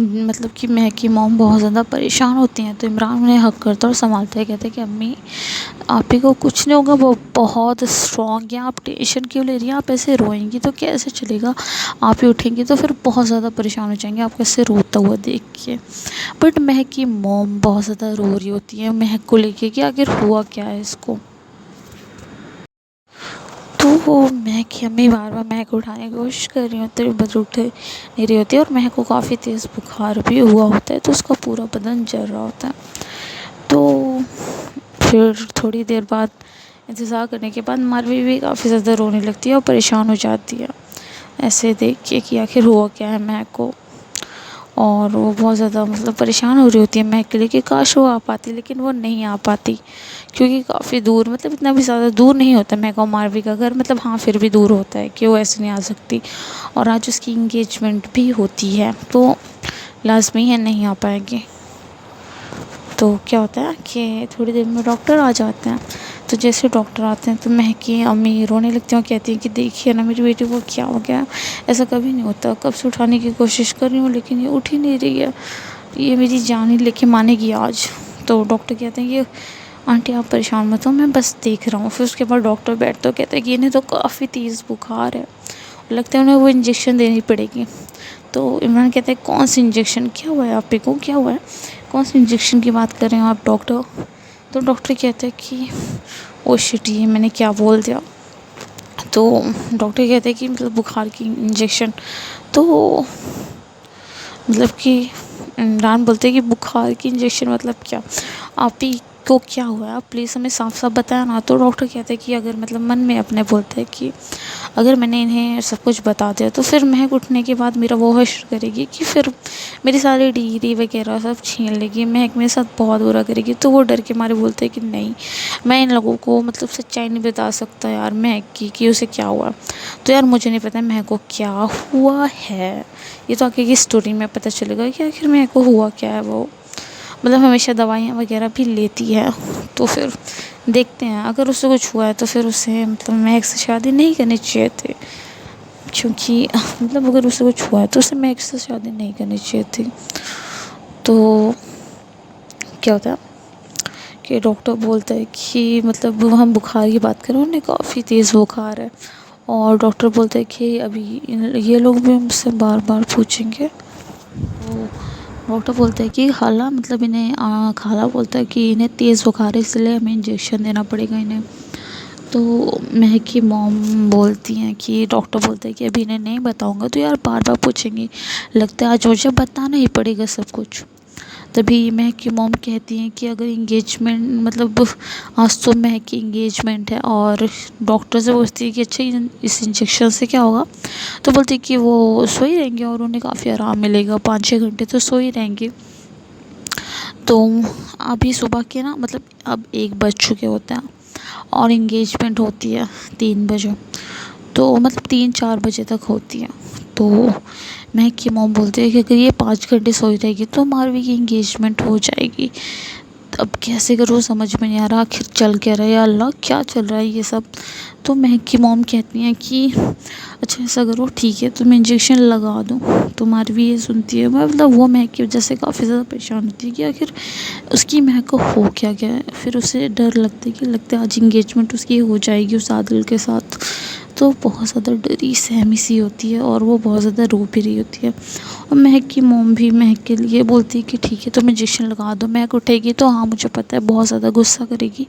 مطلب کہ مہک کی موم بہت زیادہ پریشان ہوتی ہیں، تو عمران انہیں حق کرتا ہے اور سنبھالتا ہے، کہتے ہیں کہ امی آپ ہی کو کچھ نہیں ہوگا، وہ بہت اسٹرانگ ہیں، آپ ٹینشن کیوں لے رہی ہیں، آپ ایسے روئیں گی تو کیسے چلے گا، آپ ہی اٹھیں گی تو پھر بہت زیادہ پریشان ہو جائیں گے آپ کیسے روتا ہوا دیکھ کے۔ بٹ مہک کی موم بہت زیادہ رو رہی ہوتی ہے مہک کو لے کے کہ آخر ہوا کیا ہے اس کو۔ تو وہ مہک کی امی بار بار مہک کو اٹھانے کی کوشش کر رہی ہوتی ہے، بٹ اٹھ نہیں رہی ہوتی ہے، اور مہک کو کافی تیز بخار بھی ہوا ہوتا ہے، تو اس کا پورا بدن جل رہا ہوتا ہے۔ تو پھر تھوڑی دیر بعد انتظار کرنے کے بعد ماروی بھی کافی زیادہ رونے لگتی ہے اور پریشان ہو جاتی ہے ایسے دیکھ کے کہ آخر ہوا کیا ہے مہک کو، اور وہ بہت زیادہ مطلب پریشان ہو رہی ہوتی ہے مہک کے لیے کہ کاش وہ آ پاتی، لیکن وہ نہیں آ پاتی کیونکہ کافی دور، مطلب اتنا بھی زیادہ دور نہیں ہوتا مہک اور ماروی کا گھر، مطلب ہاں پھر بھی دور ہوتا ہے کہ وہ ایسے نہیں آ سکتی، اور آج اس کی انگیجمنٹ بھی ہوتی ہے تو لازمی ہے نہیں آ پائے گی۔ تو کیا ہوتا ہے کہ تھوڑی دیر میں ڈاکٹر آ جاتے ہیں، تو جیسے ڈاکٹر آتے ہیں تو مہک کی امی رونے لگتی ہیں اور کہتی ہیں کہ دیکھیے نا میری بیٹی کو کیا ہو گیا، ایسا کبھی نہیں ہوتا، کب سے اٹھانے کی کوشش کر رہی ہوں لیکن یہ اٹھ ہی نہیں رہی ہے، یہ میری جان ہی لے کے مانے گی آج۔ تو ڈاکٹر کہتے ہیں کہ آنٹی آپ پریشان مت ہو، میں بس دیکھ رہا ہوں۔ پھر اس کے بعد ڈاکٹر بیٹھتا ہے، کہتا ہے کہ انہیں تو کافی تیز بخار ہے، لگتا ہے انہیں وہ انجیکشن دینی پڑے گی۔ تو عمران کہتا ہے کون سی انجیکشن، کیا ہوا ہے آپ کو، کیا ہوا ہے، کون سی انجیکشن کی بات کر رہے ہیں آپ ڈاکٹر؟ تو ڈاکٹر کہتا ہے کہ او شٹ یہ میں نے کیا بول دیا۔ تو ڈاکٹر کہتے ہیں کہ مطلب بخار کی انجیکشن، تو مطلب کہ عمران بولتے ہیں کہ بخار کی انجیکشن مطلب کیا، آپ ہی کو کیا ہوا ہے، آپ پلیز ہمیں صاف صاف بتائیں نا۔ تو ڈاکٹر کہتے ہیں کہ اگر مطلب من میں اپنے بولتے ہیں کہ اگر میں نے انہیں سب کچھ بتا دیا تو پھر مہک اٹھنے کے بعد میرا وہ حشر کرے گی کہ پھر میری ساری ڈگری وغیرہ سب چھین لے گی، مہک میرے ساتھ بہت برا کرے گی۔ تو وہ ڈر کے مارے بولتے ہیں کہ نہیں میں ان لوگوں کو مطلب سچائی نہیں بتا سکتا یار مہک کی کہ اسے کیا ہوا۔ تو یار مجھے نہیں پتا مہک کو کیا ہوا ہے، یہ تو آگے کی اسٹوری میں پتہ چلے گا کہ آخر مہک کو ہوا کیا ہے۔ وہ مطلب ہمیشہ دوائیاں وغیرہ بھی لیتی ہے، تو پھر دیکھتے ہیں اگر اسے کچھ ہوا ہے تو پھر اسے مطلب مہک سے شادی نہیں کرنی چاہیے تھی، کیونکہ مطلب اگر اسے کچھ ہوا ہے تو اسے مہک سے شادی نہیں کرنی چاہیے تھی۔ تو کیا ہوتا ہے کہ ڈاکٹر بولتا ہے کہ مطلب ہم بخار کی بات کریں انہیں کافی تیز بخار ہے، اور ڈاکٹر بولتا ہے کہ ابھی یہ لوگ بھی ہم سے بار بار پوچھیں گے۔ تو ڈاکٹر بولتا ہے کہ خالہ مطلب انہیں خالہ بولتا ہے کہ انہیں تیز بخار ہے اس لیے ہمیں انجیکشن دینا پڑے گا انہیں۔ تو مہک کی موم بولتی ہیں کہ ڈاکٹر بولتا ہے کہ ابھی انہیں نہیں بتاؤں گا تو یار بار بار پوچھیں گی، لگتا ہے آج مجھے بتانا ہی پڑے گا سب کچھ۔ تبھی مہک کی موم کہتی ہیں کہ اگر انگیجمنٹ مطلب آج تو مہک کی انگیجمنٹ ہے، اور ڈاکٹر سے پوچھتی ہے کہ اچھا اس انجیکشن سے کیا ہوگا، تو بولتی ہے کہ وہ سوئی رہیں گے اور انہیں کافی آرام ملے گا، 5-6 گھنٹے تو سوئی رہیں گے۔ تو ابھی صبح کے نا مطلب اب 1 بج چکے ہوتے ہیں اور انگیجمنٹ ہوتی ہے 3 بجے، تو مطلب 3-4 بجے تک ہوتی ہے۔ تو مہک کی موم بولتی ہے کہ اگر یہ 5 گھنٹے سوئی رہے گی تو ماروی کی انگیجمنٹ ہو جائے گی، اب کیسے کروں سمجھ میں نہیں آ رہا، آخر چل کیا رہا ہے، یا اللہ کیا چل رہا ہے یہ سب۔ تو مہک کی موم کہتی ہیں کہ اچھا ایسا کرو ٹھیک ہے تو میں انجیکشن لگا دوں۔ تو ماروی یہ سنتی ہے، مطلب وہ مہک کی وجہ سے کافی زیادہ پریشان ہوتی ہے کہ آخر اس کی مہک کو ہو کیا گیا ہے، پھر اسے ڈر لگتا ہے کہ لگتا ہے آج انگیجمنٹ اس کی ہو جائے گی اس عادل کے ساتھ، تو بہت زیادہ ڈری سہمی سی ہوتی ہے اور وہ بہت زیادہ رو بھی رہی ہوتی ہے۔ اور مہک کی موم بھی مہک کے لیے بولتی ہے کہ ٹھیک ہے تم انجیکشن لگا دو، مہک اٹھے گی تو ہاں مجھے پتہ ہے بہت زیادہ غصہ کرے گی،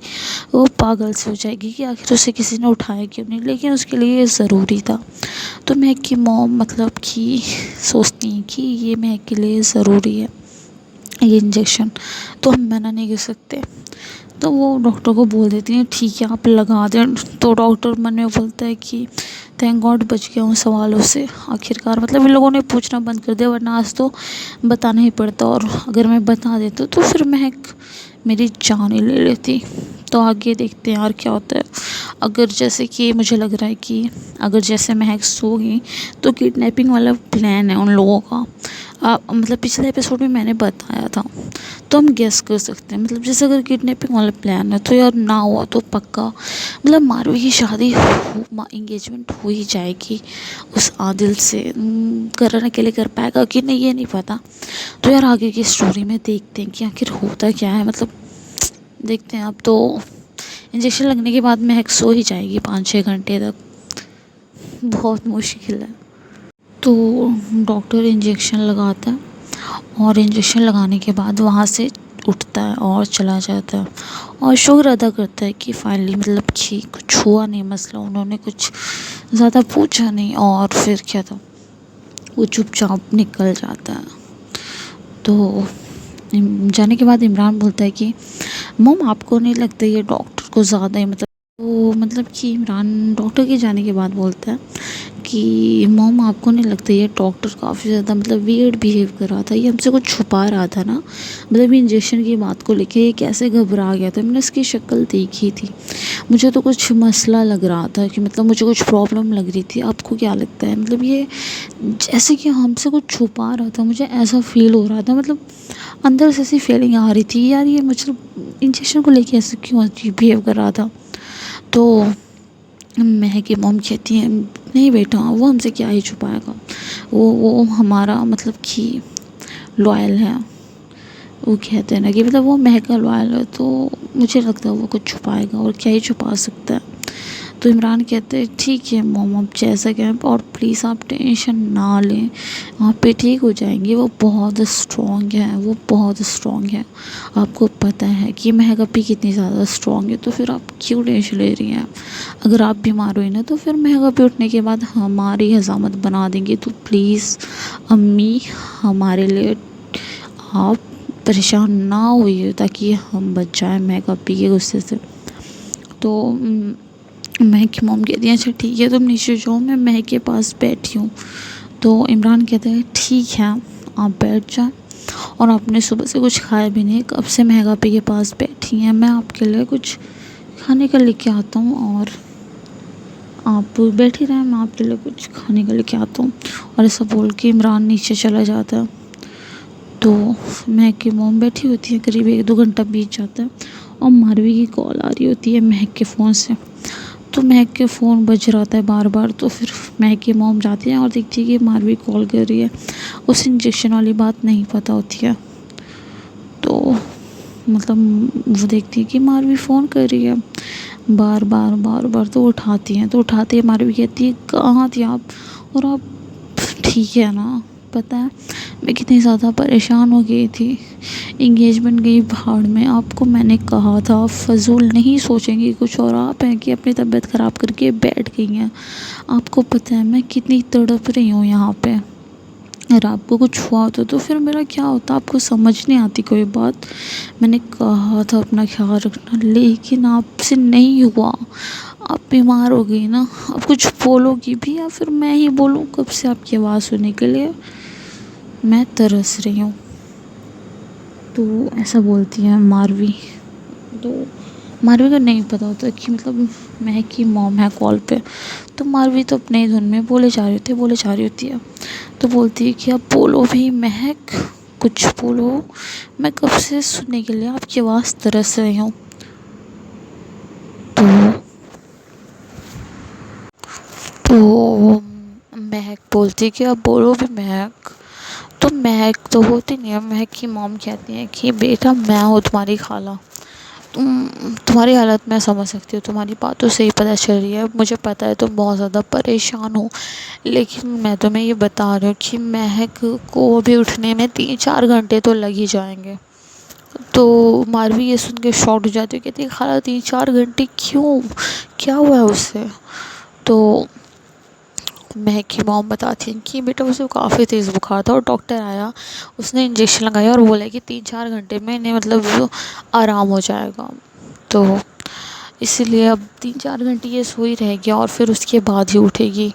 وہ پاگل سے ہو جائے گی کہ آخر اسے کسی نے اٹھایا کیوں نہیں، لیکن اس کے لیے یہ ضروری تھا۔ تو مہک کی موم مطلب کہ سوچتی ہیں کہ یہ مہک کے لیے ضروری ہے یہ انجیکشن، تو ہم منع نہیں کر سکتے۔ تو وہ ڈاکٹر کو بول دیتی ہیں ٹھیک ہے آپ لگا دیں۔ تو ڈاکٹر من میں بولتا ہے کہ تھینک گاڈ بچ گیا ہوں سوالوں سے آخرکار، مطلب ان لوگوں نے پوچھنا بند کر دیا ورنہ آج تو بتانا ہی پڑتا، اور اگر میں بتا دیتا تو پھر مہک میری جان ہی لے لیتی۔ تو آگے دیکھتے ہیں اور کیا ہوتا ہے۔ اگر جیسے کہ مجھے لگ رہا ہے کہ اگر جیسے مہک سو گئی تو کڈنیپنگ والا پلان ہے ان لوگوں کا، مطلب پچھلے ایپیسوڈ میں میں نے بتایا تھا، تو ہم گیس کر سکتے ہیں، مطلب جیسے اگر کڈنیپنگ والا پلان ہے تو یار نہ ہوا تو پکا مطلب ماروی کی شادی انگیجمنٹ ہو ہی جائے گی اس عادل سے۔ کرن اکیلے کر پائے گا کہ نہیں یہ نہیں پتا، تو یار آگے کی اسٹوری میں دیکھتے ہیں کہ آخر ہوتا کیا ہے، مطلب دیکھتے ہیں۔ اب تو انجیکشن لگنے کے بعد مہک سو ہی جائے گی 5-6 گھنٹے تک، بہت مشکل ہے۔ تو ڈاکٹر انجیکشن لگاتا ہے اور انجیکشن لگانے کے بعد وہاں سے اٹھتا ہے اور چلا جاتا ہے، اور شکر ادا کرتا ہے کہ فائنلی مطلب کہ کچھ ہوا نہیں مسئلہ، انہوں نے کچھ زیادہ پوچھا نہیں، اور پھر کیا تھا وہ چپ چاپ نکل جاتا ہے۔ تو جانے کے بعد عمران بولتا ہے کہ موم آپ کو نہیں لگتا یہ ڈاکٹر کو زیادہ ہی مطلب کہ عمران ڈاکٹر کے جانے کے بعد بولتا ہے کہ موم آپ کو نہیں لگتا یہ ڈاکٹر کافی زیادہ مطلب ویئرڈ بیہیو کر رہا تھا، یہ ہم سے کچھ چھپا رہا تھا نا، مطلب انجیکشن کی بات کو لے کے یہ کیسے گھبرا گیا تھا، میں نے اس کی شکل دیکھی تھی، مجھے تو کچھ مسئلہ لگ رہا تھا کہ مطلب مجھے کچھ پرابلم لگ رہی تھی، آپ کو کیا لگتا ہے؟ مطلب یہ جیسے کہ ہم سے کچھ چھپا رہا تھا، مجھے ایسا فیل ہو رہا تھا، مطلب اندر سے ایسی فیلنگ آ رہی تھی یار یہ مطلب انجیکشن کو لے کے ایسے کیوں عجیب بیہیو کر رہا تھا۔ تو مہک کی موم کہتی ہیں نہیں بیٹا وہ ہم سے کیا ہی چھپائے گا، وہ ہمارا مطلب کہ لوئل ہے، وہ کہتے ہیں نا کہ مطلب وہ مہک کا لوئل ہے، تو مجھے لگتا ہے وہ کچھ چھپائے گا، اور کیا ہی چھپا سکتا ہے۔ تو عمران کہتے ہیں ٹھیک ہے موم آپ جیسا کہیں، اور پلیز آپ ٹینشن نہ لیں، آپ پہ ٹھیک ہو جائیں گے، وہ بہت اسٹرانگ ہے، وہ بہت اسٹرانگ ہے، آپ کو پتہ ہے کہ مہک اپی کتنی زیادہ اسٹرانگ ہے، تو پھر آپ کیوں ٹینشن لے رہی ہیں؟ اگر آپ بیمار ہوئی نا تو پھر مہک اپی اٹھنے کے بعد ہماری حجامت بنا دیں گی، تو پلیز امی ہمارے لیے آپ پریشان نہ ہوئیے تاکہ ہم بچ جائیں مہک اپی کے غصے سے۔ تو مہک کی موم کہتی ہیں اچھا ٹھیک ہے تم نیچے جاؤ میں مہک کے پاس بیٹھی ہوں۔ تو عمران کہتا ہے ٹھیک ہے آپ بیٹھ جائیں، اور آپ نے صبح سے کچھ کھایا بھی نہیں، کب سے مہک اپی کے پاس بیٹھی ہیں، میں آپ کے لیے کچھ کھانے کا لے کے آتا ہوں، اور آپ بیٹھی رہیں، میں آپ کے لیے کچھ کھانے کا لے کے آتا ہوں۔ اور ایسا بول کے عمران نیچے چلا جاتا ہے۔ تو مہک کی موم بیٹھی ہوتی ہے، قریب 1-2 گھنٹہ بیت جاتا ہے، اور ماروی کی کال آ رہی ہوتی ہے مہک کے فون سے۔ تو مہک کے فون بج رہا ہے بار بار، تو پھر مہک کی موم جاتی ہے اور دیکھتی ہے کہ ماروی کال کر رہی ہے، اس انجیکشن والی بات نہیں پتہ ہوتی ہے۔ تو مطلب وہ دیکھتی ہے کہ ماروی فون کر رہی ہے بار بار، تو اٹھاتی ہیں، تو اٹھاتے ہی ماروی کہتی ہے کہاں تھی آپ، اور آپ ٹھیک ہے نا؟ پتہ ہے میں کتنی زیادہ پریشان ہو گئی تھی، انگیجمنٹ گئی بھاڑ میں، آپ کو میں نے کہا تھا فضول نہیں سوچیں گی کچھ، اور آپ ہیں کہ اپنی طبیعت خراب کر کے بیٹھ گئی ہیں، آپ کو پتہ ہے میں کتنی تڑپ رہی ہوں یہاں پہ، اگر آپ کو کچھ ہوا ہوتا تو پھر میرا کیا ہوتا، آپ کو سمجھ نہیں آتی کوئی بات، میں نے کہا تھا اپنا خیال رکھنا، لیکن آپ سے نہیں ہوا، آپ بیمار ہو گئی نا، اب کچھ بولو گی بھی یا پھر میں ہی بولوں، کب سے آپ کی آواز سننے کے لیے میں ترس رہی ہوں۔ تو ایسا بولتی ہے ماروی۔ تو ماروی کو نہیں پتہ ہوتا کہ مطلب مہک کی موم ہے کال پہ، تو ماروی تو اپنے دھن میں بولے جا رہی ہوتی ہے، تو بولتی ہے کہ اب بولو بھی مہک، کچھ بولو، میں کب سے سننے کے لیے آپ کی آواز ترس رہی ہوں۔ تو مہک بولتی کہ اب بولو بھی مہک، تو مہک تو ہوتی نہیں ہے، مہک کی موم کہتی ہیں کہ بیٹا میں ہوں تمہاری خالہ، تمہاری حالت میں سمجھ سکتی ہوں، تمہاری باتوں سے ہی پتہ چل رہی ہے، مجھے پتہ ہے تم بہت زیادہ پریشان ہو، لیکن میں تمہیں یہ بتا رہی ہوں کہ مہک کو بھی اٹھنے میں 3-4 گھنٹے تو لگ ہی جائیں گے۔ تو ماروی یہ سن کے شاکڈ ہو جاتی ہے، کہتی ہے خالہ 3-4 گھنٹے کیوں، کیا ہوا ہے اس سے؟ تو مہک کی موم بتاتی ہیں کہ بیٹا اسے کافی تیز بخار تھا، اور ڈاکٹر آیا، اس نے انجیکشن لگایا اور بولا کہ 3-4 گھنٹے میں انہیں مطلب آرام ہو جائے گا، تو اسی لیے اب 3-4 گھنٹے یہ سوئی رہے گی اور پھر اس کے بعد ہی اٹھے گی۔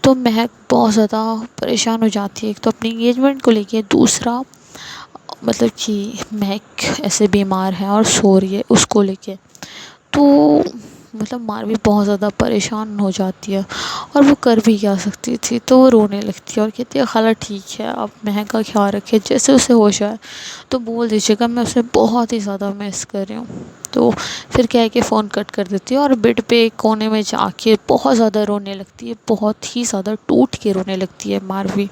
تو مہک بہت زیادہ پریشان ہو جاتی ہے، ایک تو اپنی انگیجمنٹ کو لے کے، دوسرا مطلب کہ مہک ایسے بیمار ہے اور سو رہی ہے اس کو لے کے۔ تو مطلب ماروی بہت زیادہ پریشان ہو جاتی ہے، اور وہ کر بھی کیا سکتی تھی، تو وہ رونے لگتی ہے اور کہتی ہے خالہ ٹھیک ہے، آپ مہک کا خیال رکھے، جیسے اسے ہوش آئے تو بول دیجیے گا، میں اسے بہت ہی زیادہ مس کر رہی ہوں۔ تو پھر کہہ کے فون کٹ کر دیتی ہے اور بیڈ پہ ایک کونے میں جا کے بہت زیادہ رونے لگتی ہے، بہت ہی زیادہ ٹوٹ کے رونے لگتی ہے ماروی۔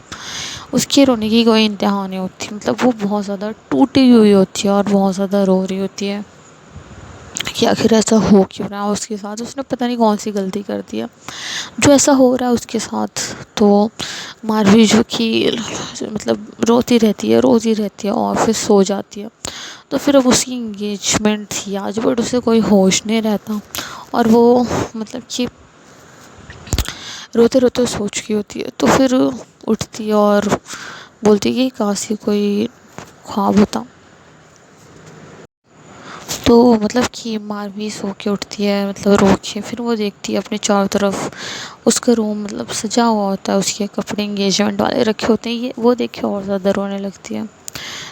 اس کے رونے کی کوئی انتہا نہیں ہوتی، مطلب وہ بہت زیادہ ٹوٹی ہوئی ہوتی ہے اور بہت زیادہ رو رہی ہوتی ہے کہ آخر ایسا ہو کیوں رہا ہے اس کے ساتھ، اس نے پتہ نہیں کون سی غلطی کر دی ہے جو ایسا ہو رہا ہے اس کے ساتھ۔ تو ماروی جو کہ مطلب روتی رہتی ہے اور پھر سو جاتی ہے۔ تو پھر اب اس کی انگیجمنٹ تھی آج، بٹ اسے کوئی ہوش نہیں رہتا، اور وہ مطلب کہ روتے روتے سو چکی ہوتی ہے۔ تو پھر اٹھتی ہے اور بولتی ہے کہ کاش یہ کوئی خواب ہوتا۔ تو مطلب کہ ماروی سو کے اٹھتی ہے، مطلب رو کے، پھر وہ دیکھتی ہے اپنے چاروں طرف، اس کا روم مطلب سجا ہوا ہوتا ہے، اس کے کپڑے انگیجمنٹ والے رکھے ہوتے ہیں، یہ وہ دیکھ کے اور زیادہ رونے لگتی ہے۔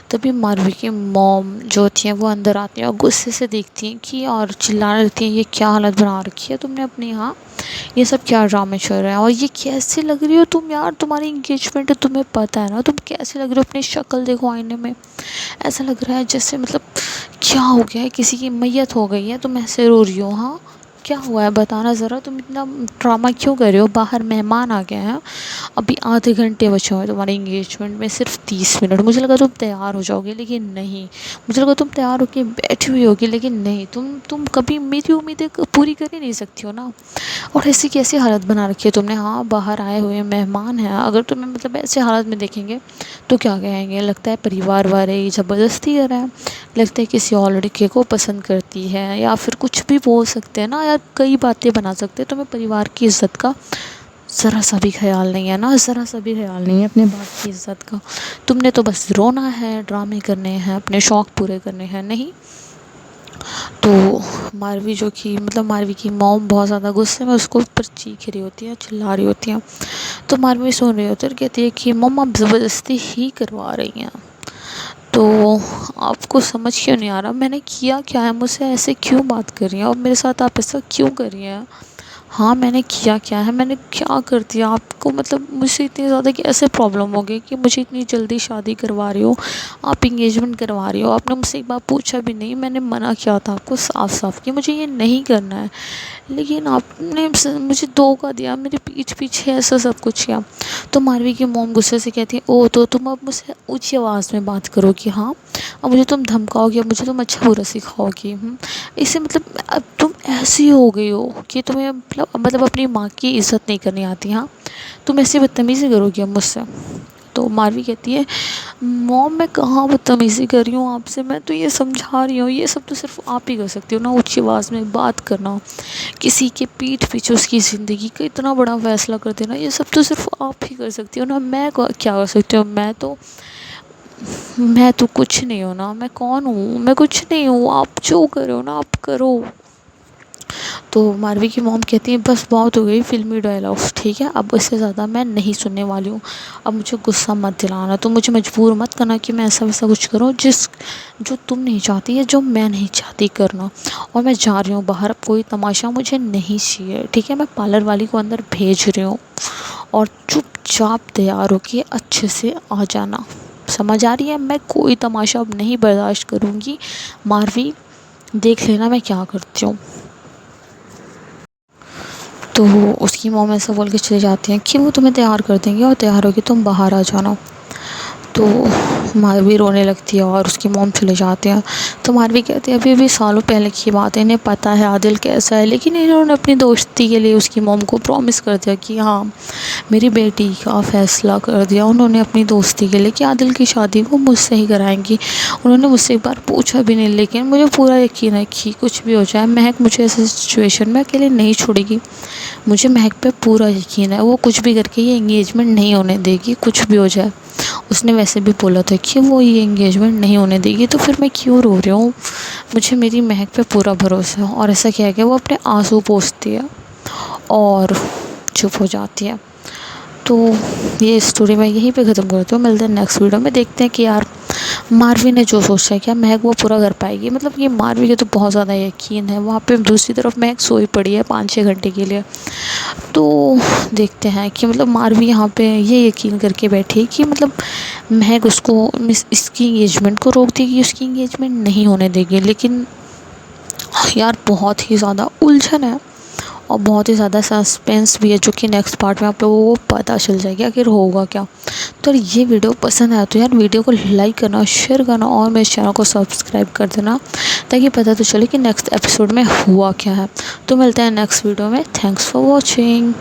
تبھی ماروی کی موم جو ہوتی ہیں وہ اندر آتی ہیں اور غصے سے دیکھتی ہیں کہ اور چلانے لگتی ہیں یہ کیا حالت بنا رکھی ہے تم نے اپنی یہاں، یہ سب کیا ڈرامے چل رہے ہیں، اور یہ کیسے لگ رہی ہو تم یار، تمہاری انگیجمنٹ ہے تمہیں پتہ ہے نا تم کیسے لگ رہی ہو، اپنی شکل دیکھو آئینے میں، ایسا لگ رہا ہے جیسے مطلب کیا ہو گیا ہے، کسی کی میت ہو گئی ہے، تم ایسے رو رہی ہو، ہاں کیا ہوا ہے بتانا ذرا، تم اتنا ڈرامہ کیوں کر رہے ہو، باہر مہمان آ گئے ہیں، ابھی آدھے گھنٹے بچے ہوئے تمہاری انگیجمنٹ میں، صرف 30 منٹ، مجھے لگا تم تیار ہو جاؤ گے لیکن نہیں، مجھے لگا تم تیار ہو کے بیٹھی ہوئی ہوگی لیکن نہیں، تم کبھی میری امیدیں پوری کر ہی نہیں سکتی ہو نا، اور ایسی کیسی حالت بنا رکھی ہے تم نے، ہاں باہر آئے ہوئے مہمان ہیں، اگر تمہیں مطلب ایسے حالت میں دیکھیں گے تو کیا کہیں گے، لگتا ہے پریوار والے ہی زبردستی کر رہے ہیں، لگتا ہے کسی اور لڑکے کو پسند کرتی ہے، یا پھر کچھ بھی بول سکتے ہیں نا، یا کئی باتیں بنا سکتے ہیں، تمہیں پریوار کی عزت کا ذرا سا بھی خیال نہیں ہے نا، ذرا سا بھی خیال نہیں ہے اپنے باپ کی عزت کا، تم نے تو بس رونا ہے، ڈرامے کرنے ہیں، اپنے شوق پورے کرنے ہیں، نہیں۔ تو ماروی جو کہ مطلب ماروی کی موم بہت زیادہ غصے میں اس کو اوپر چیخ رہی ہوتی ہے، چلا رہی ہوتی ہیں، تو ماروی سن رہی ہوتی ہے اور کہتی ہے کہ موم آپ زبردستی ہی کروا رہی ہیں، تو آپ کو سمجھ کیوں نہیں آ رہا میں نے کیا کیا ہے، مجھ سے ایسے کیوں بات کر رہی ہیں اور میرے ساتھ آپ ایسا کیوں کر رہی ہیں، ہاں میں نے کیا کیا ہے، میں نے کیا کر دیا آپ کو، مطلب مجھ سے اتنی زیادہ کیسے پرابلم ہو گئی کہ مجھے اتنی جلدی شادی کروا رہی ہو، آپ انگیجمنٹ کروا رہی ہو، آپ نے مجھ سے ایک بار پوچھا بھی نہیں، میں نے منع کیا تھا آپ کو صاف صاف کہ مجھے یہ نہیں کرنا ہے، لیکن آپ نے مجھے دھوکہ دیا، میرے پیچھے پیچھے ایسا سب کچھ کیا۔ تو ماروی کی موم غصے سے کہتی ہے او تو تم اب مجھ سے اونچی آواز میں بات کرو گی، ہاں اب مجھے تم دھمکاؤ گی، اب مجھے تم اچھا برا سکھاؤ گی، اس سے مطلب اب تم ایسی ہو گئی ہو کہ تمہیں مطلب اپنی ماں کی عزت نہیں کرنی آتی، ہاں تم ایسی بدتمیزی کرو گی اب مجھ سے۔ تو ماروی کہتی ہے موم میں کہاں بدتمیزی کر رہی ہوں آپ سے، میں تو یہ سمجھا رہی ہوں، یہ سب تو صرف آپ ہی کر سکتی ہو نا، اونچی آواز میں بات کرنا، کسی کے پیٹھ پیچھے اس کی زندگی کا اتنا بڑا فیصلہ کر دینا، یہ سب تو صرف آپ ہی کر سکتی ہو نا، میں کیا کر سکتی ہوں، میں تو کچھ نہیں ہوں نا، میں کون ہوں، میں کچھ نہیں ہوں، آپ جو کرو نا آپ کرو۔ تو ماروی کی موم کہتی ہے بس بہت ہو گئی فلمی ڈائلاگس، ٹھیک ہے اب اس سے زیادہ میں نہیں سننے والی ہوں، اب مجھے غصہ مت دلانا، تو مجھے مجبور مت کرنا کہ میں ایسا ویسا کچھ کروں جو تم نہیں چاہتی یا جو میں نہیں چاہتی کرنا، اور میں جا رہی ہوں باہر، اب کوئی تماشا مجھے نہیں چاہیے، ٹھیک ہے میں پارلر والی کو اندر بھیج رہی ہوں، اور چپ چاپ تیار ہو کے اچھے سے آ جانا، سمجھ آ رہی ہے، میں کوئی تماشا اب نہیں برداشت کروں گی، ماروی دیکھ لینا میں کیا کرتی ہوں۔ تو اس کی موم ایسا بول کے چلے جاتی ہیں کہ وہ تمہیں تیار کر دیں گے اور تیار ہو کے تم باہر آ جانا۔ تو ماروی رونے لگتی ہے اور اس کی موم چلے جاتے ہیں، تو ماروی کہتی ہے ابھی ابھی سالوں پہلے کی بات ہے، انہیں پتہ ہے عادل کیسا ہے، لیکن انہوں نے اپنی دوستی کے لیے اس کی موم کو پرومس کر دیا کہ ہاں میری بیٹی کا فیصلہ کر دیا انہوں نے اپنی دوستی کے لیے کہ عادل کی شادی وہ مجھ سے ہی کرائیں گی، انہوں نے مجھ سے ایک بار پوچھا بھی نہیں، لیکن مجھے پورا یقین ہے کہ کچھ بھی ہو جائے مہک مجھے ایسی سچویشن میں اکیلے نہیں چھوڑے گی، مجھے مہک پہ پورا یقین ہے، وہ کچھ بھی کر کے یہ انگیجمنٹ نہیں ہونے دے گی، کچھ بھی ہو جائے، اس نے ویسے بھی بولا تھا کہ وہ یہ انگیجمنٹ نہیں ہونے دے گی، تو پھر میں کیوں رو رہی ہوں، مجھے میری مہک پہ پورا بھروسہ ہے، اور ایسا کیا کہ وہ اپنے آنسو پوچھتی ہے اور چپ ہو جاتی ہے۔ تو یہ اسٹوری میں یہیں پہ ختم کرتی ہوں، ملتے ہیں نیکسٹ ویڈیو میں، دیکھتے ہیں کہ یار ماروی نے جو سوچا ہے کیا مہک وہ پورا کر پائے گی، مطلب یہ ماروی کے تو بہت زیادہ یقین ہے، وہاں پہ دوسری طرف مہک سوئی پڑی ہے 5-6 گھنٹے کے لیے۔ تو دیکھتے ہیں کہ مطلب ماروی یہاں پہ یہ یقین کر کے بیٹھی کہ مطلب مہک اس کو اس کی انگیجمنٹ کو روک دے گی، اس کی انگیجمنٹ نہیں ہونے دے گی، لیکن یار بہت ہی زیادہ الجھن ہے اور بہت ہی زیادہ سسپینس بھی ہے، جو کہ نیکسٹ پارٹ میں آپ لوگوں کو پتہ چل جائے گی آخر ہوگا کیا۔ تو یہ ویڈیو پسند آیا تو یار ویڈیو کو لائک کرنا، شیئر کرنا اور میرے چینل کو سبسکرائب کر دینا، تاکہ پتہ تو چلے کہ نیکسٹ ایپیسوڈ میں ہوا کیا ہے۔ تو ملتے ہیں نیکسٹ ویڈیو میں، تھینکس فار واچنگ۔